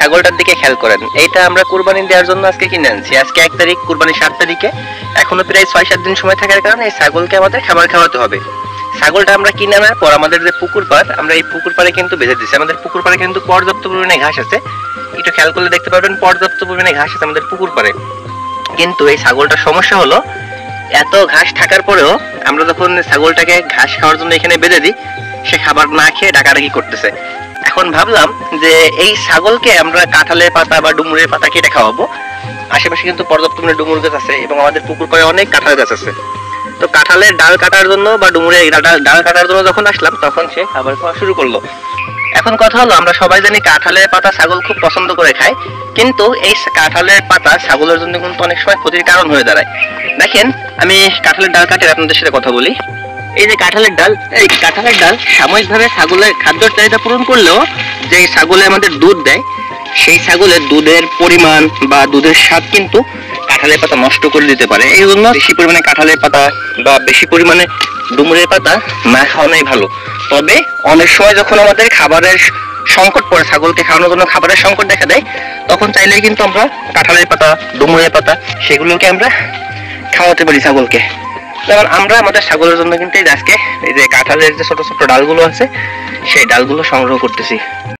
ছাগলটার দিকে খেয়াল করেন। এইটা আমরা কুরবানি দেওয়ার জন্য আজকে কিনে আনছি। আজকে 1 তারিখ, কুরবানি 7 তারিখে। এখনো প্রায় 6-7 দিন সময় থাকার কারণে এই ছাগলকে আমাদের খাবার খাওয়াতে হবে। ছাগলটা আমরা কিনে আনার পর আমাদের যে পুকুর পাড়, আমরা এই পুকুর পাড়ে কিন্তু বেঁধে দিচ্ছি। আমাদের পুকুর পাড়ে কিন্তু পর্যাপ্ত পরিমাণে ঘাস আছে। একটু খেয়াল করলে দেখতে পারবেন পর্যাপ্ত পরিমাণে ঘাস আছে আমাদের পুকুর পাড়ে। কিন্তু এই ছাগলটার সমস্যা হলো, এত ঘাস থাকার পরেও আমরা যখন ছাগলটাকে ঘাস খাওয়ার জন্য এখানে বেঁধে দিই, সে খাবার না খেয়ে ডাকাডাকি করতেছে। এখন ভাবলাম যে এই ছাগলকে আমরা কাঁঠালের পাতা বা ডুমুরের পাতা কেটে খাওয়াবো। আশেপাশে কিন্তু পর্যাপ্ত পরিমাণে ডুমুর গাছ আছে এবং আমাদের পুকুর পাড়ে অনেক কাঁঠাল গাছ আছে। তো কাঁঠালের ডাল কাটার জন্য বা ডুমুরের ডাল কাটার জন্য যখন আসলাম, তখন সে খাবার খাওয়া শুরু করলো। এখন কথা হলো, আমরা সবাই জানি কাঁঠালের পাতা ছাগল খুব পছন্দ করে খায়, কিন্তু এই কাঁঠালের পাতা ছাগলের জন্য কিন্তু অনেক সময় ক্ষতির কারণ হয়ে দাঁড়ায়। দেখেন, আমি কাঁঠালের ডাল কাটে আপনাদের সাথে কথা বলি। এই যে কাঁঠালের ডাল, এই কাঁঠালের ডাল সাময়িকভাবে ছাগলের খাদ্যের চাহিদা পূরণ করলেও যে ছাগলে আমাদের দুধ দেয়, সেই ছাগলের দুধের পরিমাণ বা দুধের স্বাদ কিন্তু কাঁঠালের পাতা নষ্ট করে দিতে পারে। এই জন্য বেশি পরিমাণে কাঁঠালের পাতা বা বেশি পরিমাণে ডুমুরের পাতা না খাওয়ানোই ভালো। তবে অনেক সময় যখন আমাদের খাবারের সংকট পড়ে, ছাগলকে খাওয়ানোর জন্য খাবারের সংকট দেখা দেয়, তখন চাইলেই কিন্তু আমরা কাঁঠালের পাতা, ডুমুরের পাতা সেগুলোকে আমরা খাওয়াতে পারি ছাগলকে। যেমন আমরা আমাদের ছাগলের জন্য কিন্তু আজকে এই যে কাঁঠালের যে ছোট ছোট ডালগুলো আছে, সেই ডালগুলো সংগ্রহ করতেছি।